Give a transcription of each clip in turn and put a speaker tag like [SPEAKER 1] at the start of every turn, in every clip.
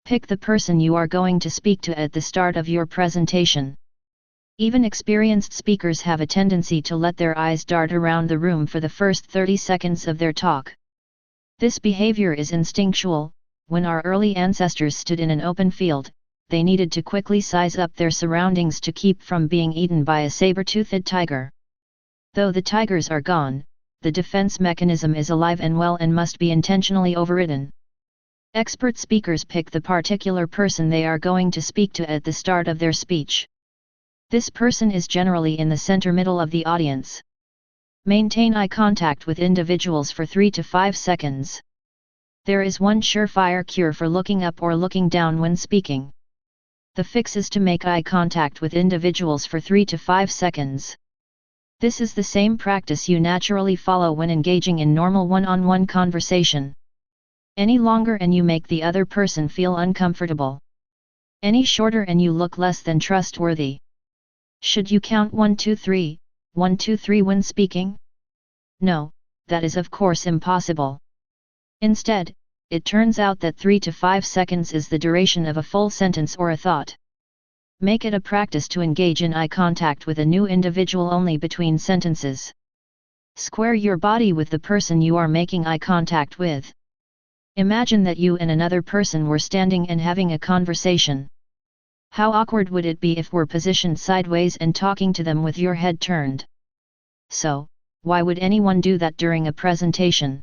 [SPEAKER 1] Pick the person you are going to speak to at the start of your presentation. Even experienced speakers have a tendency to let their eyes dart around the room for the first 30 seconds of their talk. This behavior is instinctual. When our early ancestors stood in an open field, they needed to quickly size up their surroundings to keep from being eaten by a saber-toothed tiger. Though the tigers are gone, the defense mechanism is alive and well and must be intentionally overridden. Expert speakers pick the particular person they are going to speak to at the start of their speech. This person is generally in the center middle of the audience. Maintain eye contact with individuals for 3 to 5 seconds. There is one surefire cure for looking up or looking down when speaking. The fix is to make eye contact with individuals for 3 to 5 seconds. This is the same practice you naturally follow when engaging in normal one-on-one conversation. Any longer and you make the other person feel uncomfortable. Any shorter and you look less than trustworthy. Should you count 1 2 3, 1 2 3 when speaking? No, that is of course impossible. Instead, it turns out that 3 to 5 seconds is the duration of a full sentence or a thought. Make it a practice to engage in eye contact with a new individual only between sentences. Square your body with the person you are making eye contact with. Imagine that you and another person were standing and having a conversation. How awkward would it be if we're positioned sideways and talking to them with your head turned? So, why would anyone do that during a presentation?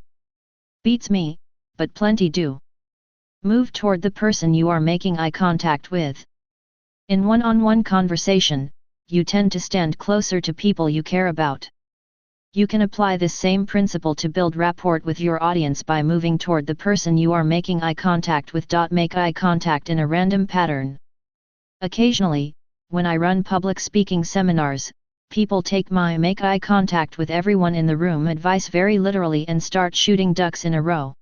[SPEAKER 1] Beats me, but plenty do. Move toward the person you are making eye contact with. In one-on-one conversation, you tend to stand closer to people you care about. You can apply this same principle to build rapport with your audience by moving toward the person you are making eye contact with. Make eye contact in a random pattern. Occasionally, when I run public speaking seminars, people take my make eye contact with everyone in the room advice very literally and start shooting ducks in a row.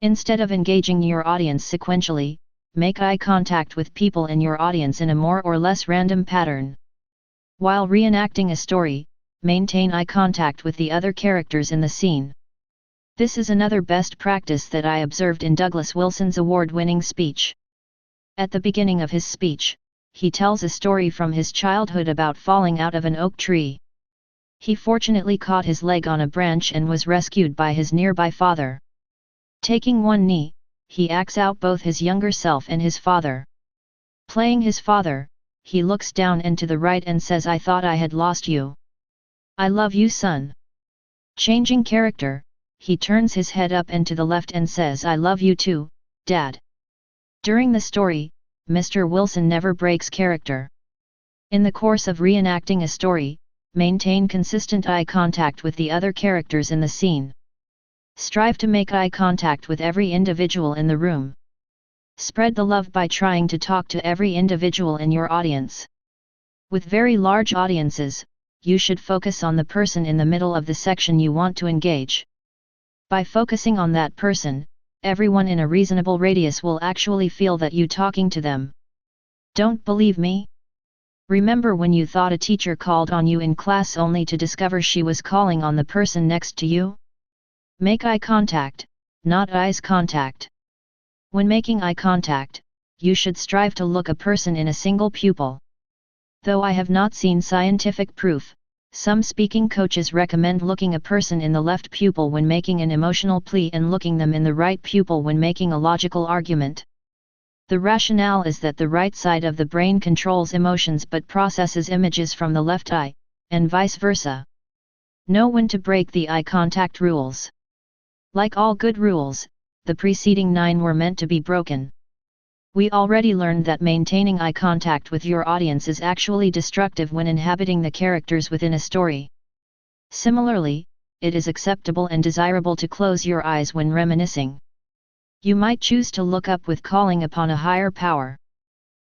[SPEAKER 1] Instead of engaging your audience sequentially, make eye contact with people in your audience in a more or less random pattern. While reenacting a story, maintain eye contact with the other characters in the scene. This is another best practice that I observed in Douglas Wilson's award-winning speech. At the beginning of his speech, he tells a story from his childhood about falling out of an oak tree. He fortunately caught his leg on a branch and was rescued by his nearby father. Taking one knee, he acts out both his younger self and his father. Playing his father, he looks down and to the right and says, "I thought I had lost you. I love you, son." Changing character, he turns his head up and to the left and says, "I love you too, Dad." During the story, Mr. Wilson never breaks character. In the course of reenacting a story, maintain consistent eye contact with the other characters in the scene. Strive to make eye contact with every individual in the room. Spread the love by trying to talk to every individual in your audience. With very large audiences, you should focus on the person in the middle of the section you want to engage. By focusing on that person, everyone in a reasonable radius will actually feel that you talking to them. Don't believe me? Remember when you thought a teacher called on you in class only to discover she was calling on the person next to you? Make eye contact, not eyes contact. When making eye contact, you should strive to look a person in a single pupil. Though I have not seen scientific proof, some speaking coaches recommend looking a person in the left pupil when making an emotional plea and looking them in the right pupil when making a logical argument. The rationale is that the right side of the brain controls emotions but processes images from the left eye, and vice versa. Know when to break the eye contact rules. Like all good rules, the preceding 9 were meant to be broken. We already learned that maintaining eye contact with your audience is actually destructive when inhabiting the characters within a story. Similarly, it is acceptable and desirable to close your eyes when reminiscing. You might choose to look up with calling upon a higher power.